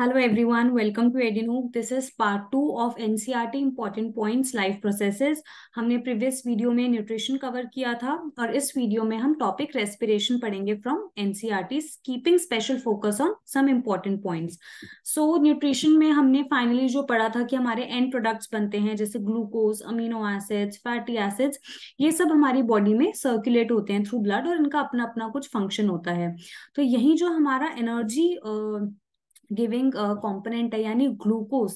Hello everyone, welcome to EduNoob. This is part 2 of NCERT Important Points Life Processes. हमने previous video में nutrition cover किया था और इस वीडियो में हम टॉपिक रेस्पिरेशन पढ़ेंगे from NCERT, keeping special focus on some important points. So nutrition में हमने फाइनली जो पढ़ा था कि हमारे एंड प्रोडक्ट्स बनते हैं जैसे glucose, amino acids, fatty acids, ये सब हमारी बॉडी में सर्कुलेट होते हैं थ्रू ब्लड और इनका अपना अपना कुछ फंक्शन होता है. तो यही जो हमारा एनर्जी गिविंग कंपोनेंट है यानी ग्लूकोज,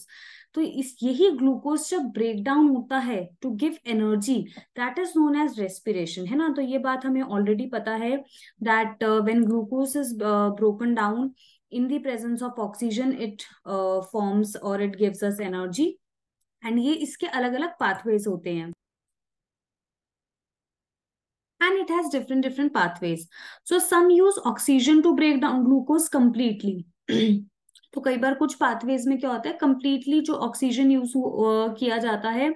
तो इस यही ग्लूकोज जब ब्रेक डाउन होता है to give energy, that is known as respiration, है ना. तो ये बात हमें ऑलरेडी पता है that when glucose is broken down in the presence of oxygen it forms और it gives us energy. And ये इसके अलग अलग पाथवेज होते हैं and it has different pathways. So some use oxygen to break down glucose completely. तो कई बार कुछ पाथवेज में क्या होता है, कंप्लीटली जो ऑक्सीजन यूज किया जाता है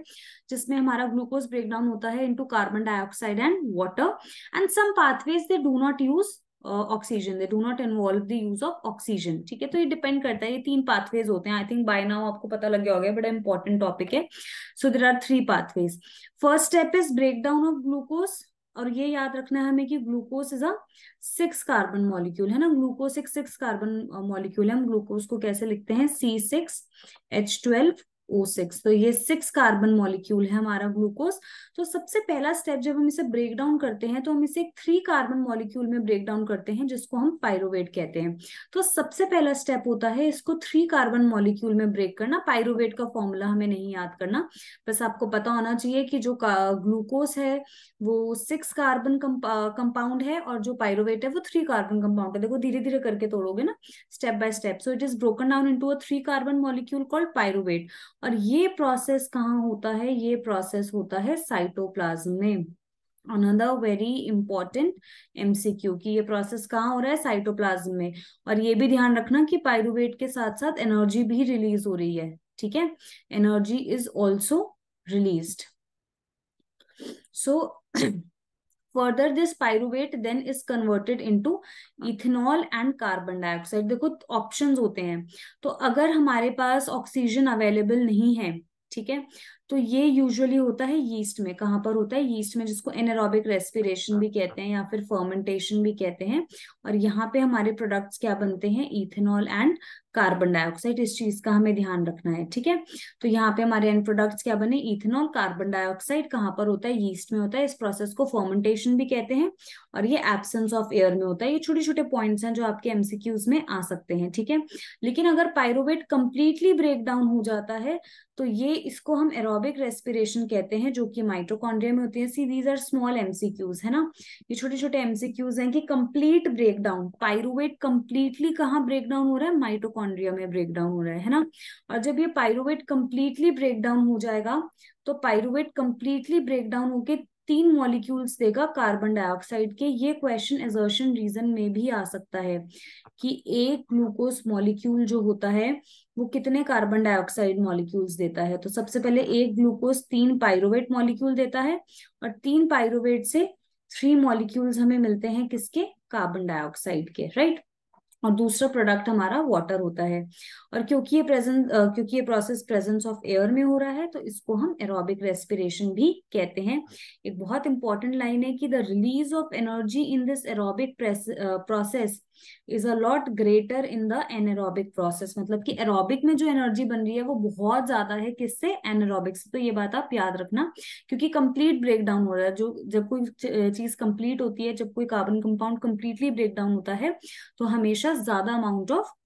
जिसमें हमारा ग्लूकोज ब्रेक डाउन होता है into carbon dioxide and water. And some pathways they do not use oxygen, they do not involve the use of oxygen. ठीक है, तो ये डिपेंड करता है. ये 3 पाथवेज होते हैं. आई थिंक बाय नाउ आपको पता लग गया होगा, बड़ा इंपॉर्टेंट टॉपिक है. So there are 3 pathways. First step is break down of glucose. और ये याद रखना है हमें कि glucose is a 6 carbon molecule, है ना. ग्लूकोज एक 6 कार्बन मॉलिक्यूल है. हम ग्लूकोज को कैसे लिखते हैं, C6H12O6. तो ये 6 कार्बन मॉलिक्यूल है हमारा ग्लूकोज. तो सबसे पहला स्टेप जब हम इसे ब्रेक डाउन करते हैं तो हम इसे एक 3 कार्बन मॉलिक्यूल में ब्रेक डाउन करते हैं जिसको हम पाइरुवेट कहते हैं. तो सबसे पहला स्टेप होता है इसको 3 कार्बन मॉलिक्यूल में ब्रेक करना. पाइरुवेट का फॉर्मूला हमें नहीं याद करना, बस आपको पता होना चाहिए कि जो ग्लूकोज है वो 6 कार्बन कंपाउंड है और जो पाइरुवेट है वो 3 कार्बन कंपाउंड है. देखो धीरे धीरे करके तोड़ोगे ना, step by step. So it is broken down into a 3 carbon molecule called pyruvate. और ये प्रोसेस कहाँ होता है, ये प्रोसेस होता है साइटोप्लाज्म में. अनदर वेरी इंपॉर्टेंट MCQ कि ये प्रोसेस कहाँ हो रहा है, साइटोप्लाज्म में. और ये भी ध्यान रखना कि पाइरुवेट के साथ साथ एनर्जी भी रिलीज हो रही है. ठीक है, energy is also released. So further this pyruvate then is converted into ethanol and carbon dioxide. देखो ऑप्शंस होते हैं. तो अगर हमारे पास ऑक्सीजन अवेलेबल नहीं है, ठीक है, तो ये यूजुअली होता है यीस्ट में. कहाँ पर होता है, यीस्ट में, जिसको एनारोबिक रेस्पिरेशन भी कहते हैं या फिर फर्मेंटेशन भी कहते हैं. और यहाँ पे हमारे प्रोडक्ट्स क्या बनते हैं, इथेनॉल एंड कार्बन डाइऑक्साइड. इस चीज का हमें ध्यान रखना है. ठीक है, तो यहाँ पे हमारे एंड प्रोडक्ट्स क्या बने, इथेनॉल, कार्बन डाइऑक्साइड. कहाँ पर होता है, यीस्ट में होता है. इस प्रोसेस को फर्मेंटेशन भी कहते हैं और ये एब्सेंस ऑफ एयर में होता है. ये छोटे छोटे पॉइंट्स हैं जो आपके MCQs में आ सकते हैं. ठीक है, लेकिन अगर पाइरुवेट कंप्लीटली ब्रेक डाउन हो जाता है तो ये इसको हम एरोबिक रेस्पिरेशन कहते हैं जो कि माइटोकॉन्ड्रिया में होती है. See these are small MCQs, है ना. ये छोटे छोटे MCQs हैं कि complete break down, pyruvate completely कहाँ ब्रेक डाउन हो रहा है, माइटोकॉन्ड्रिया में ब्रेक डाउन हो रहा है ना. और जब ये पाइरुवेट कंप्लीटली ब्रेक डाउन हो जाएगा तो पाइरुवेट कंप्लीटली ब्रेक डाउन होके 3 मॉलिक्यूल्स देगा कार्बन डाइऑक्साइड के. ये क्वेश्चन एजर्शन रीजन में भी आ सकता है कि एक ग्लूकोज मॉलिक्यूल जो होता है वो कितने कार्बन डाइऑक्साइड मॉलिक्यूल्स देता है. तो सबसे पहले एक ग्लूकोज 3 पाइरुवेट मॉलिक्यूल देता है और 3 पाइरुवेट से 3 मॉलिक्यूल्स हमें मिलते हैं किसके, कार्बन डाइऑक्साइड के, राइट. और दूसरा प्रोडक्ट हमारा वाटर होता है. और क्योंकि ये प्रोसेस प्रेजेंस ऑफ एयर में हो रहा है तो इसको हम एरोबिक रेस्पिरेशन भी कहते हैं. एक बहुत इंपॉर्टेंट लाइन है कि the release of energy in this aerobic process is a lot greater in the anaerobic process. मतलब कि एरोबिक में जो एनर्जी बन रही है वो बहुत ज्यादा है किससे, एनारोबिक से. तो ये बात आप याद रखना क्योंकि कंप्लीट ब्रेक डाउन हो रहा है. जो जब कोई चीज कंप्लीट होती है, जब कोई carbon compound completely break down होता है तो हमेशा ज्यादा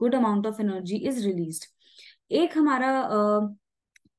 good amount of energy is released. एक हमारा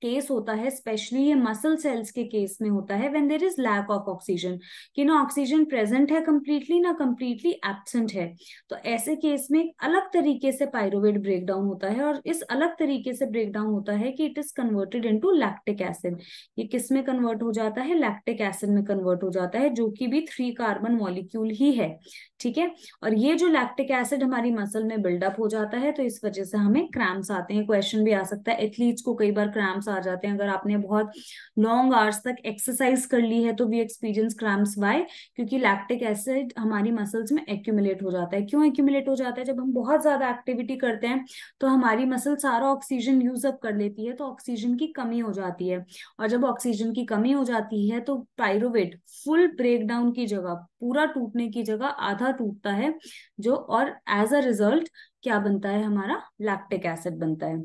केस होता है, स्पेशली ये मसल सेल्स के केस में होता है, when there is lack of oxygen, कि ना ऑक्सीजन प्रेजेंट है कंप्लीटली ना कंप्लीटली एब्सेंट है. तो ऐसे केस में एक अलग तरीके से पाइरुवेट ब्रेक डाउन होता है और इस अलग तरीके से ब्रेक डाउन होता है कि it is converted into lactic acid. ये किस में कन्वर्ट हो जाता है, लैक्टिक एसिड में कन्वर्ट हो जाता है, जो कि भी 3 कार्बन मॉलिक्यूल ही है. ठीक है, और ये जो लैक्टिक एसिड हमारी मसल में बिल्डअप हो जाता है तो इस वजह से हमें क्रैम्प्स आते हैं. क्वेश्चन भी आ सकता है, एथलीट्स को कई बार क्रैम्प्स क्रैम्प्स आ जाते हैं। अगर आपने बहुत लॉन्ग आवर्स तक एक्सरसाइज कर ली है तो वी एक्सपीरियंस क्रैम्प्स। बाय क्योंकि लैक्टिक एसिड हमारी मसल्स में एक्यूमुलेट हो जाता है। क्यों एक्यूमुलेट हो जाता है? जब हम बहुत ज्यादा एक्टिविटी करते हैं तो हमारी मसल सारा ऑक्सीजन यूज अप कर लेती है, तो ऑक्सीजन की कमी हो जाती है। और जब ऑक्सीजन की कमी हो जाती है तो पायरुवेट फुल ब्रेकडाउन की जगह, पूरा टूटने की जगह आधा टूटता है, जो और एज अ रिजल्ट क्या बनता है? हमारा लैक्टिक एसिड बनता है।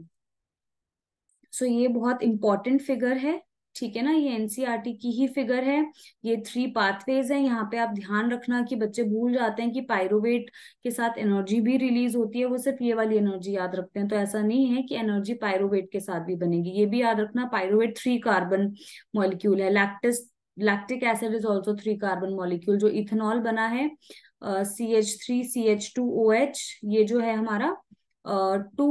सो ये बहुत इंपॉर्टेंट फिगर है, ठीक है ना? ये एनसीईआरटी की ही फिगर है। ये 3 पाथवेज है। यहाँ पे आप ध्यान रखना कि बच्चे भूल जाते हैं कि पायरुवेट के साथ एनर्जी भी रिलीज होती है, वो सिर्फ ये वाली एनर्जी याद रखते हैं। तो ऐसा नहीं है कि एनर्जी पायरुवेट के साथ भी बनेगी, ये भी याद रखना। पायरुवेट 3 कार्बन मॉलिक्यूल है। Lactic acid is also 3 carbon molecule. जो इथेनॉल बना है CH3CH2OH, ये जो है हमारा 2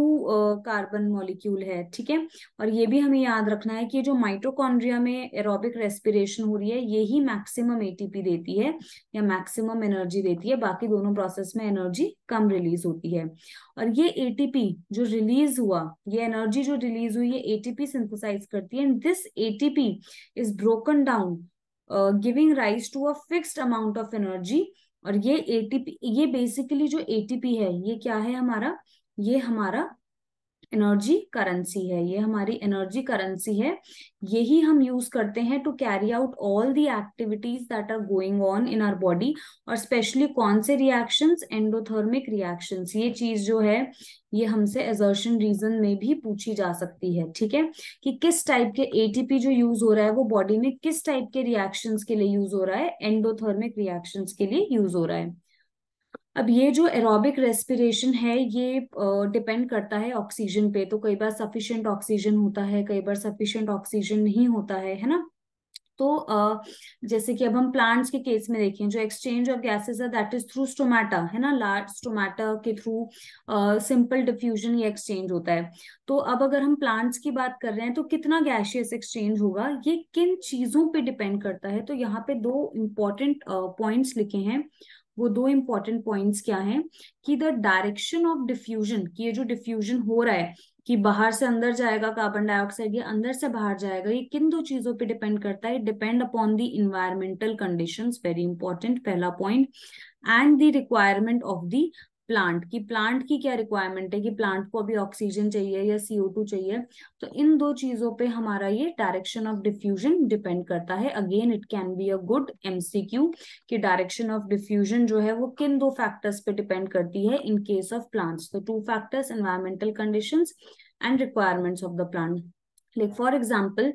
कार्बन मॉलिक्यूल है, ठीक है। और ये भी हमें याद रखना है कि जो माइटोकॉन्ड्रिया में एरोबिक रेस्पिरेशन हो रही है, यही मैक्सिमम एटीपी देती है या मैक्सिमम एनर्जी देती है। बाकी दोनों प्रोसेस में एनर्जी कम रिलीज होती है। और ये एटीपी जो रिलीज हुआ, ये एनर्जी जो रिलीज हुई, ये एटीपी सिंथेसाइज करती है। And this ATP is broken down giving rise to a fixed amount of energy. और ये एटीपी, ये बेसिकली जो एटीपी है, ये क्या है हमारा? ये हमारा एनर्जी करेंसी है। ये हमारी एनर्जी करेंसी है। यही हम यूज करते हैं to carry out all the activities that are going on in our body. और स्पेशली कौन से रिएक्शंस? Endothermic reactions. ये चीज जो है ये हमसे असर्शन रीजन में भी पूछी जा सकती है, ठीक है, कि किस टाइप के एटीपी जो यूज हो रहा है वो बॉडी में किस टाइप के रिएक्शंस के लिए यूज हो रहा है? एंडोथर्मिक रिएक्शंस के लिए यूज हो रहा है। अब ये जो एरोबिक रेस्पिरेशन है ये डिपेंड करता है ऑक्सीजन पे। तो कई बार सफिशिएंट ऑक्सीजन होता है, कई बार सफिशिएंट ऑक्सीजन नहीं होता है ना? तो जैसे कि अब हम प्लांट्स के केस में देखें, जो एक्सचेंज ऑफ गैसेस है दैट इज थ्रू स्टोमेटा, है ना? लार्ज स्टोमेटा के थ्रू सिंपल डिफ्यूजन ये एक्सचेंज होता है। तो अब अगर हम प्लांट्स की बात कर रहे हैं तो कितना गैशियस एक्सचेंज होगा, ये किन चीजों पे डिपेंड करता है? तो यहाँ पे 2 इंपॉर्टेंट पॉइंट्स लिखे हैं। वो 2 इंपॉर्टेंट पॉइंट्स क्या हैं? कि द डायरेक्शन ऑफ डिफ्यूजन, कि ये जो डिफ्यूजन हो रहा है कि बाहर से अंदर जाएगा कार्बन डाइऑक्साइड या अंदर से बाहर जाएगा, ये किन 2 चीजों पे डिपेंड करता है? Depend upon the environmental conditions, very important पहला point. And the requirement of the plant, की प्लांट की क्या रिक्वायरमेंट है, कि प्लांट को अभी ऑक्सीजन चाहिए या CO2 चाहिए। तो इन 2 चीजों पे हमारा ये डायरेक्शन ऑफ डिफ्यूजन डिपेंड करता है। Again it can be a good MCQ कि डायरेक्शन ऑफ डिफ्यूजन जो है वो किन 2 फैक्टर्स पे डिपेंड करती है इन केस ऑफ प्लांट्स। तो 2 factors, environmental conditions and requirements of the plant. Like for example,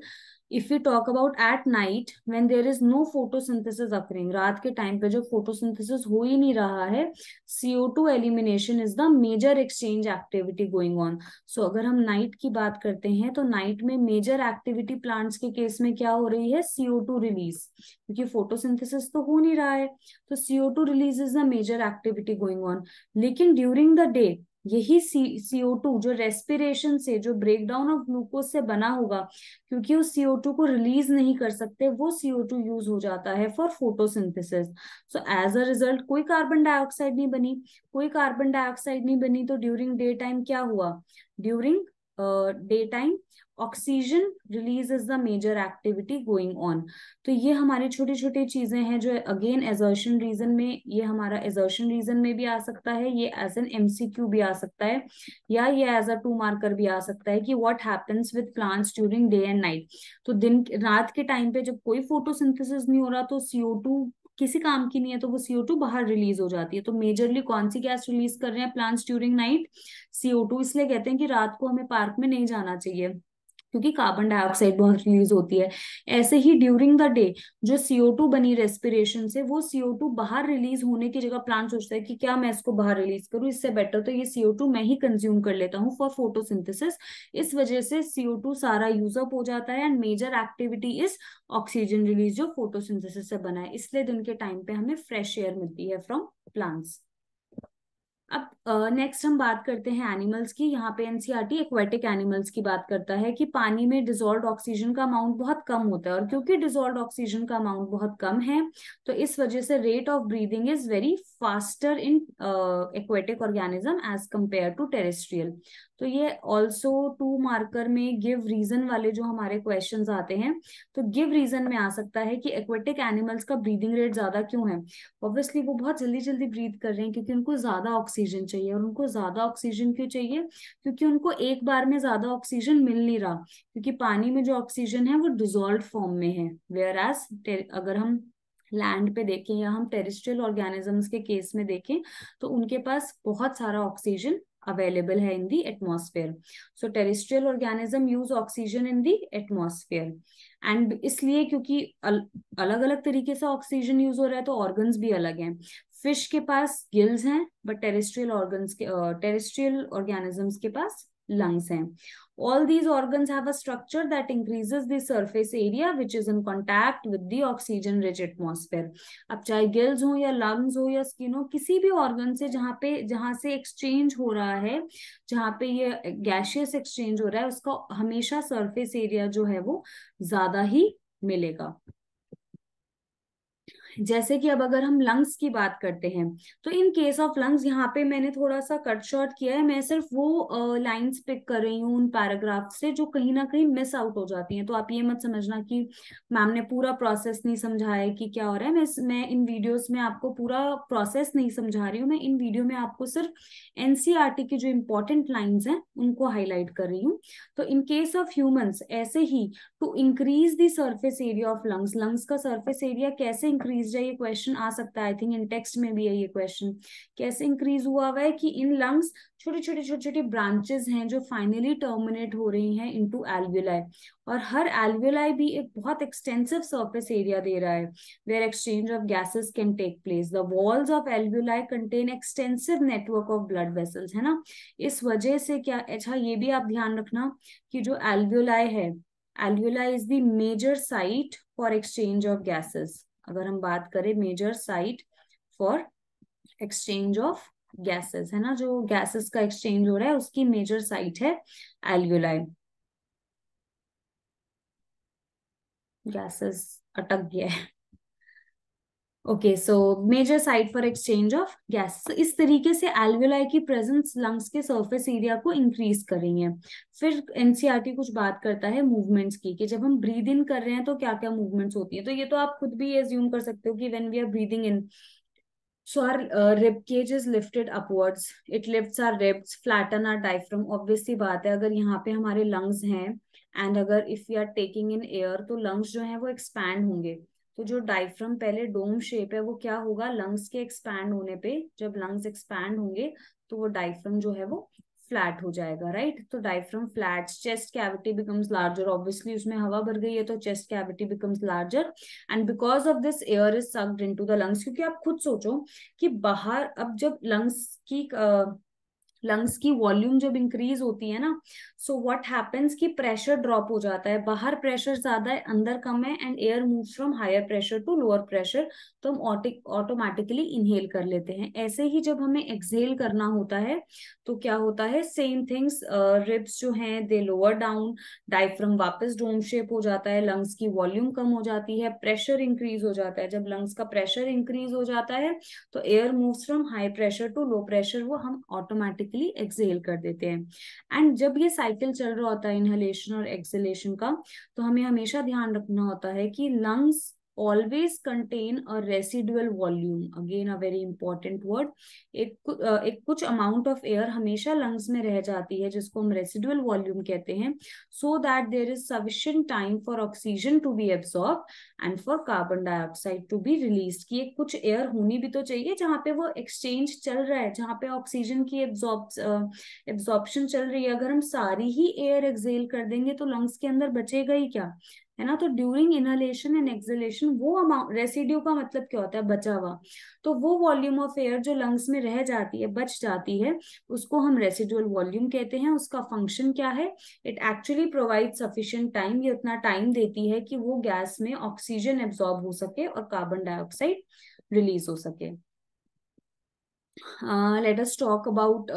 if we talk about at night when there is no photosynthesis occurring, रात के टाइम पे जो photosynthesis हो ही नहीं रहा है, CO2 elimination is the major exchange activity going on. So अगर हम नाइट की बात करते हैं तो नाइट में मेजर एक्टिविटी प्लांट्स के केस में क्या हो रही है? CO2 रिलीज, क्योंकि फोटोसिंथेसिस तो हो नहीं रहा है, तो CO2 release is the major activity going on. लेकिन ड्यूरिंग द डे यही CO2 जो रेस्पिरेशन से, जो ब्रेकडाउन ऑफ ग्लूकोज से बना होगा, क्योंकि उस CO2 को रिलीज नहीं कर सकते, वो CO2 यूज हो जाता है for photosynthesis. So as a result कोई कार्बन डाइऑक्साइड नहीं बनी, कोई कार्बन डाइऑक्साइड नहीं बनी। तो ड्यूरिंग डे टाइम क्या हुआ? During day time oxygen release is the major activity going on. तो ये हमारी छोटी छोटी चीजें हैं जो अगेन एजर्शन रीजन में, ये हमारा एजर्शन रीजन में भी आ सकता है, ये एज एन MCQ भी आ सकता है, या ये एज अ 2 मार्कर भी आ सकता है कि what happens with plants during day and night. तो दिन रात के टाइम पे जब कोई फोटोसिंथेसिस नहीं हो रहा तो CO2 किसी काम की नहीं है, तो वो CO2 बाहर रिलीज हो जाती है। तो मेजरली कौन सी गैस रिलीज कर रहे हैं प्लांट्स ड्यूरिंग नाइट? CO2। इसलिए कहते हैं कि रात को हमें पार्क में नहीं जाना चाहिए क्योंकि कार्बन डाइऑक्साइड बहुत रिलीज होती है। ऐसे ही ड्यूरिंग द डे जो CO2 बनी रेस्पिरेशन से, वो CO2 बाहर रिलीज होने की जगह प्लांट सोचता है कि क्या मैं इसको बाहर रिलीज करूं, इससे बेटर तो ये CO2 मैं ही कंज्यूम कर लेता हूं फॉर फोटोसिंथेसिस। इस वजह से CO2 सारा यूज अप हो जाता है and major activity is oxygen release जो फोटोसिंथेसिस से बना है। इसलिए दिन के टाइम पे हमें फ्रेश एयर मिलती है फ्रॉम प्लांट्स। अब नेक्स्ट हम बात करते हैं एनिमल्स की। यहाँ पे एनसीईआरटी एक्वेटिक एनिमल्स की बात करता है कि पानी में डिजोल्व ऑक्सीजन का अमाउंट बहुत कम होता है, और क्योंकि डिजोल्व ऑक्सीजन का अमाउंट बहुत कम है तो इस वजह से rate of breathing is very faster in aquatic organism as compare to terrestrial. तो ये ऑल्सो 2 मार्कर में गिव रीजन वाले जो हमारे क्वेश्चंस आते हैं, तो गिव रीजन में आ सकता है कि एक्वेटिक एनिमल्स का ब्रीदिंग रेट ज्यादा क्यों है। ऑब्वियसली वो बहुत जल्दी जल्दी ब्रीथ कर रहे हैं क्योंकि उनको ज्यादा ऑक्सीजन चाहिए। और उनको ज्यादा ऑक्सीजन क्यों चाहिए? क्योंकि उनको एक बार में ज्यादा ऑक्सीजन मिल नहीं रहा, क्योंकि पानी में जो ऑक्सीजन है वो डिजोल्व फॉर्म में है। वेयर एज अगर हम लैंड पे देखें या हम टेरेस्ट्रियल ऑर्गेनिजम्स के केस में देखें, तो उनके पास बहुत सारा ऑक्सीजन अवेलेबल है in the atmosphere. So terrestrial organism use oxygen in the atmosphere. And इसलिए क्योंकि अलग अलग तरीके से ऑक्सीजन यूज हो रहा है, तो ऑर्गन्स भी अलग हैं। फिश के पास गिल्स हैं, बट टेरेस्ट्रियल ऑर्गेनिजम्स के पास lungs हैं। All these organs have a structure that increases the surface area which is in contact with the oxygen rich atmosphere। अब चाहे गिल्स हो या लंग्स हो या स्किन हो, किसी भी ऑर्गन से जहां से एक्सचेंज हो रहा है, जहां पे ये गैशियस एक्सचेंज हो रहा है, उसका हमेशा सरफेस एरिया जो है वो ज्यादा ही मिलेगा। जैसे कि अब अगर हम लंग्स की बात करते हैं, तो इन केस ऑफ लंग्स यहाँ पे मैंने थोड़ा सा कट शॉर्ट किया है। मैं सिर्फ वो लाइंस पिक कर रही हूँ उन पैराग्राफ से जो कहीं ना कहीं मिस आउट हो जाती हैं। तो आप ये मत समझना कि मैम ने पूरा प्रोसेस नहीं समझाया है कि क्या हो रहा है। मैं इन वीडियोस में आपको पूरा प्रोसेस नहीं समझा रही हूँ। मैं इन वीडियो में आपको सिर्फ एनसीईआरटी की जो इंपॉर्टेंट लाइंस हैं उनको हाईलाइट कर रही हूँ। तो इन केस ऑफ ह्यूमंस ऐसे ही, to increase the surface area of lungs, lungs का सरफेस एरिया कैसे इंक्रीज है, ये क्वेश्चन आ सकता है। आई थिंक इन टेक्स्ट में भी है ये क्वेश्चन, कैसे इंक्रीज हुआ है कि इन लंग्स छोटे छोटे ब्रांचेस हैं जो फाइनली टर्मिनेट हो रही हैं इनटू एल्वियोलाई। और हर एल्वियोलाई भी एक बहुत एक्सटेंसिव सरफेस एरिया दे रहा है where exchange of gases can take place. The walls of alveoli contain extensive network of blood vessels, है ना। इस वजह से क्या, अच्छा ये भी आप ध्यान रखना कि जो एल्वियोलाई है, alveoli is the major site for exchange of gases। अगर हम बात करें major site for exchange of gases, है ना, जो गैसेस का एक्सचेंज हो रहा है उसकी मेजर साइट है एल्वियोलाई। गैसेस अटक गया है। Okay, so major site for exchange of gas. इस तरीके से एल्वियोलाई की प्रेजेंस लंग्स के सरफेस एरिया को इंक्रीज कर रही है। फिर एनसीईआरटी कुछ बात करता है मूवमेंट्स की, कि जब हम ब्रीद इन कर रहे हैं तो क्या क्या मूवमेंट्स होती है। तो ये तो आप खुद भी एज्यूम कर सकते हो कि when we are breathing in, so our rib cage is lifted upwards, it lifts our ribs, flatten our diaphragm। obvious सी बात है, अगर यहाँ पे हमारे lungs हैं एंड अगर if we are taking in air, तो lungs जो है वो एक्सपैंड होंगे। तो जो डायफ्राम पहले डोम शेप है वो क्या होगा, लंग्स के एक्सपैंड होने पे, जब लंग्स एक्सपैंड होंगे तो वो डायफ्राम जो है वो फ्लैट हो जाएगा, राइट। तो diaphragm flat, chest cavity becomes larger, obviously उसमें हवा भर गई है तो chest cavity becomes larger and because of this air is sucked into the lungs. क्योंकि आप खुद सोचो कि बाहर, अब जब लंग्स की वॉल्यूम जब इंक्रीज होती है ना, सो व्हाट हैपेंस कि प्रेशर ड्रॉप हो जाता है। बाहर प्रेशर ज्यादा है, अंदर कम है, and air moves from higher pressure to lower pressure, तो हम ऑटोमेटिकली इनहेल कर लेते हैं। ऐसे ही जब हमें एक्सहेल करना होता है तो क्या होता है, सेम थिंग्स, रिब्स जो हैं दे लोअर डाउन, डायफ्राम वापस डोम शेप हो जाता है, लंग्स की वॉल्यूम कम हो जाती है, प्रेशर इंक्रीज हो जाता है। जब लंग्स का प्रेशर इंक्रीज हो जाता है तो air moves from high pressure to low pressure, वो हम ऑटोमेटिकली एक्सहेल कर देते हैं। एंड जब ये साइकिल चल रहा होता है इनहेलेशन और एक्सहेलेशन का, तो हमें हमेशा ध्यान रखना होता है कि lungs always contain a residual volume, again a very important word। एक कुछ amount of air हमेशा lungs में रह जाती है जिसको हम residual volume कहते हैं, so that there is sufficient time for oxygen to be absorbed and for carbon dioxide to be released। कि एक कुछ air होनी भी तो चाहिए जहाँ पे वो exchange चल रहा है, जहाँ पे oxygen की absorption चल रही है। अगर हम सारी ही air exhale कर देंगे तो lungs के अंदर बचेगा ही क्या, है ना। तो ड्यूरिंग इनहेलेशन एंड एक्सहेलेशन वो अमाउंट, रेसिड्यू का मतलब क्या होता है, बचा हुआ, तो वो वॉल्यूम ऑफ एयर जो लंग्स में रह जाती है, बच जाती है, उसको हम रेसिडुअल वॉल्यूम कहते हैं। उसका फंक्शन क्या है, it actually provide sufficient time, ये उतना टाइम देती है कि वो गैस में ऑक्सीजन एब्जॉर्ब हो सके और कार्बन डाइऑक्साइड रिलीज हो सके। Let us talk about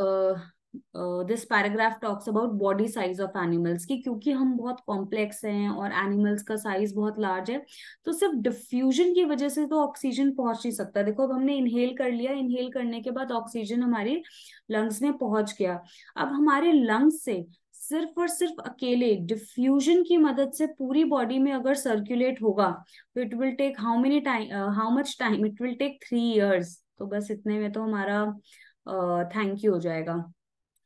this paragraph talks about body size of animals की, क्योंकि हम बहुत कॉम्प्लेक्स हैं और एनिमल्स का साइज बहुत लार्ज है, तो सिर्फ डिफ्यूजन की वजह से तो ऑक्सीजन पहुंच नहीं सकता। देखो अब हमने इनहेल कर लिया, इनहेल करने के बाद ऑक्सीजन हमारी लंग्स में पहुंच गया। अब हमारे लंग्स से सिर्फ और सिर्फ अकेले डिफ्यूजन की मदद से पूरी बॉडी में अगर सर्कुलेट होगा तो it will take how much time, it will take 3 years। तो बस इतने में तो हमारा थैंक यू हो जाएगा।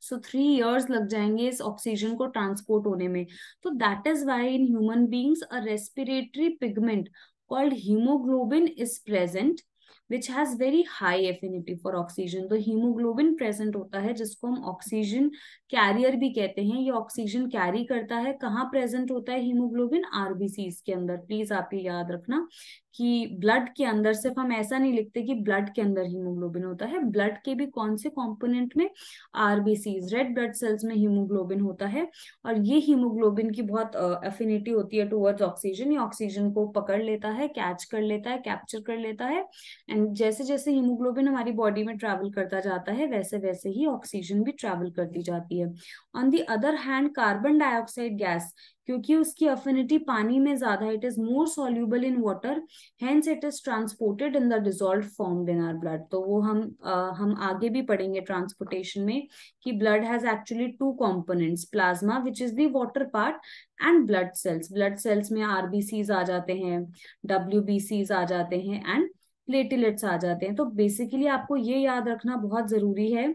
सो 3 years लग जाएंगे इस ऑक्सीजन को ट्रांसपोर्ट होने में। तो that is why in human beings a respiratory pigment called haemoglobin is present which has very high affinity for oxygen. तो हीमोग्लोबिन प्रेजेंट होता है जिसको हम ऑक्सीजन कैरियर भी कहते हैं, ये ऑक्सीजन कैरी करता है। कहाँ प्रेजेंट होता है हीमोग्लोबिन? आरबीसीज के अंदर। प्लीज आप ये याद रखना कि ब्लड के अंदर, सिर्फ हम ऐसा नहीं लिखते कि ब्लड के अंदर हीमोग्लोबिन होता है, ब्लड के भी कौन से कंपोनेंट में? आरबीसीज, रेड ब्लड सेल्स में हीमोग्लोबिन होता है। और ये हीमोग्लोबिन की बहुत एफिनिटी होती है टुवर्ड्स ऑक्सीजन। ये ऑक्सीजन को पकड़ लेता है, कैच कर लेता है, कैप्चर कर लेता है, एंड जैसे जैसे हीमोग्लोबिन हमारी बॉडी में ट्रैवल करता जाता है वैसे वैसे ही ऑक्सीजन भी ट्रैवल करती जाती है। On the other hand carbon dioxide gas, क्योंकि उसकी अफिनिटी पानी में ज्यादा, it is more soluble in water, hence it is transported in the dissolved form in our blood. तो वो हम आगे भी पढ़ेंगे ट्रांसपोर्टेशन में कि blood has actually 2 components, plasma which is the water part and blood cells. Blood cells में RBCs आ जाते हैं, डब्ल्यूबीसीज आ जाते हैं एंड प्लेटलेट्स आ जाते हैं। तो बेसिकली आपको ये याद रखना बहुत जरूरी है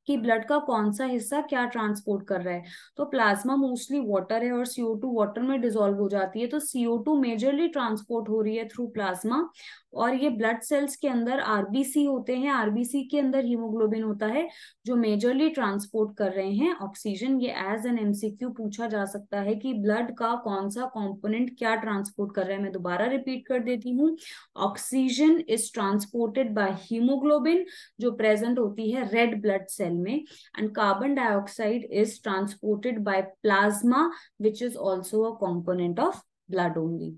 कि ब्लड का कौन सा हिस्सा क्या ट्रांसपोर्ट कर रहा है। तो प्लाज्मा मोस्टली वाटर है और CO2 वाटर में डिसॉल्व हो जाती है, तो CO2 मेजरली ट्रांसपोर्ट हो रही है थ्रू प्लाज्मा। और ये ब्लड सेल्स के अंदर आरबीसी होते हैं, आरबीसी के अंदर हीमोग्लोबिन होता है जो मेजरली ट्रांसपोर्ट कर रहे हैं ऑक्सीजन। ये एज एन MCQ पूछा जा सकता है कि ब्लड का कौन सा कंपोनेंट क्या ट्रांसपोर्ट कर रहा है। मैं दोबारा रिपीट कर देती हूँ, oxygen is transported by haemoglobin जो प्रेजेंट होती है रेड ब्लड सेल में, and carbon dioxide is transported by plasma which is also a component of blood only.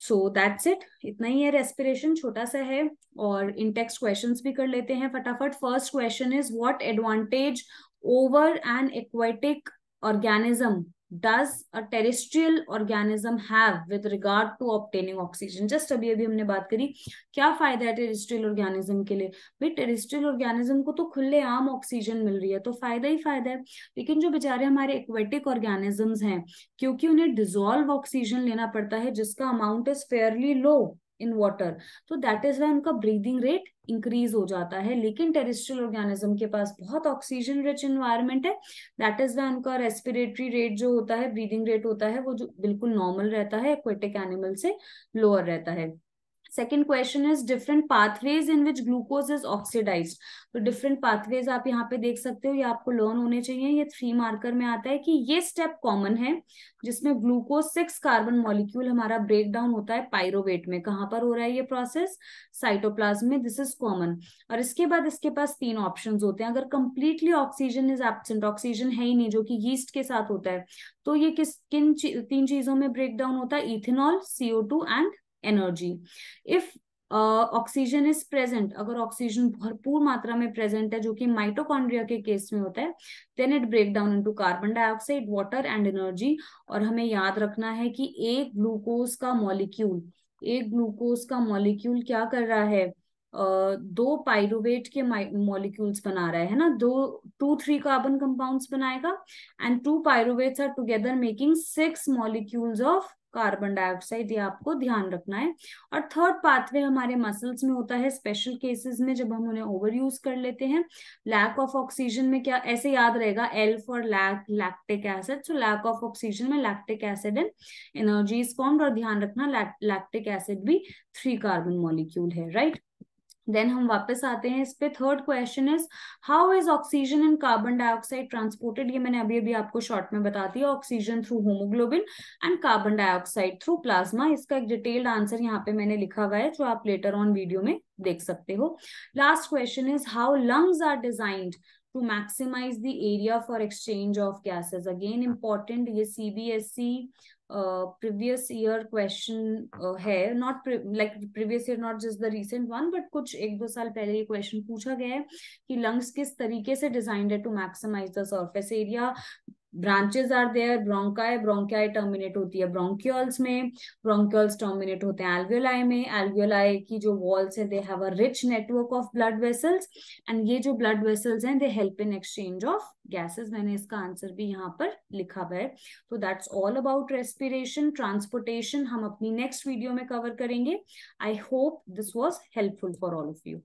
So that's it, इतना ही है। रेस्पिरेशन छोटा सा है और इन टेक्स्ट क्वेश्चंस भी कर लेते हैं फटाफट। First question is what advantage over an aquatic organism does a terrestrial organism have with regard to obtaining oxygen. Just अभी अभी हमने बात करी, क्या फायदा है टेरेस्ट्रियल ऑर्गेनिज्म के लिए? भाई टेरेस्ट्रियल ऑर्गेनिज्म को तो खुलेआम ऑक्सीजन मिल रही है तो फायदा ही फायदा है। लेकिन जो बेचारे हमारे एक्वेटिक ऑर्गेनिजम्स हैं, क्योंकि उन्हें डिसॉल्व ऑक्सीजन लेना पड़ता है जिसका amount is fairly low in water, तो दैट इज वाई उनका ब्रीदिंग रेट इंक्रीज हो जाता है। लेकिन टेरेस्ट्रियल ऑर्गेनिज्म के पास बहुत ऑक्सीजन रिच एनवायरनमेंट है, दैट इज वाई उनका रेस्पिरेटरी रेट जो होता है, ब्रीदिंग रेट होता है, वो जो बिल्कुल नॉर्मल रहता है, एक्वेटिक एनिमल से लोअर रहता है। Second question is different pathways in which glucose is oxidised. तो डिफरेंट पाथवेज आप यहाँ पे देख सकते हो, ये आपको लर्न होने चाहिए। ये 3 मार्कर में आता है कि ये स्टेप कॉमन है जिसमें ग्लूकोज 6 कार्बन मॉलिक्यूल हमारा ब्रेक डाउन होता है पायरोवेट में। कहाँ पर हो रहा है ये प्रोसेस? साइटोप्लाज्म में। This is common. और इसके बाद इसके पास 3 ऑप्शंस होते हैं। अगर completely oxygen is absent, oxygen है ही नहीं, जो कि यीस्ट के साथ होता है, तो ये किन 3 चीजों में ब्रेक डाउन होता है? Ethanol, CO2 and energy. If oxygen is present, अगर ऑक्सीजन भरपूर मात्रा में प्रेजेंट है जो कि माइटोकॉन्ड्रिया के केस में होता है, then it break down into carbon dioxide, water and energy. और हमें याद रखना है कि एक ग्लूकोज का मॉलिक्यूल क्या कर रहा है? 2 पाइरुवेट के मॉलिक्यूल्स बना रहा है ना, 2-3 कार्बन कंपाउंड्स बनाएगा, and 2 pyruvates are together making 6 molecules of carbon dioxide. ये आपको ध्यान रखना है। और थर्ड पाथवे हमारे मसल्स में होता है स्पेशल केसेस में, जब हम उन्हें ओवर यूज कर लेते हैं। लैक ऑफ ऑक्सीजन में क्या ऐसे याद रहेगा? L for lactic acid. So lack of oxygen में lactic acid and energy is formed. और ध्यान रखना लैक्टिक एसिड भी 3 कार्बन मॉलिक्यूल है, राइट? देन हम वापस आते हैं इस पे। Third question is how is oxygen and carbon dioxide transported? ये मैंने अभी अभी आपको शॉर्ट में बता दिया। Oxygen through haemoglobin and carbon dioxide through plasma. इसका एक डिटेल्ड आंसर यहाँ पे मैंने लिखा हुआ है जो आप लेटर ऑन वीडियो में देख सकते हो। Last question is how lungs are designed to maximize the area for exchange of gases. Again important, ये CBSE प्रीवियस ईयर क्वेश्चन है, not like previous year, not just the recent one, but कुछ 1-2 साल पहले ये question पूछा गया है कि लंग्स किस तरीके से डिजाइंड है to maximise the surface area. Branches are there, bronchi terminate होती है ब्रोंक्यूल्स में, ब्रोंक्यूल्स टर्मिनेट होते हैं एल्वियोलाई में. एल्वियोलाई की जो वॉल्स है they have a rich network of blood vessels, and ये जो ब्लड वेसल्स हैं they help in exchange of gases. मैंने इसका आंसर भी यहाँ पर लिखा हुआ है. तो that's all about respiration. Transportation हम अपनी नेक्स्ट वीडियो में कवर करेंगे. I hope this was helpful for all of you.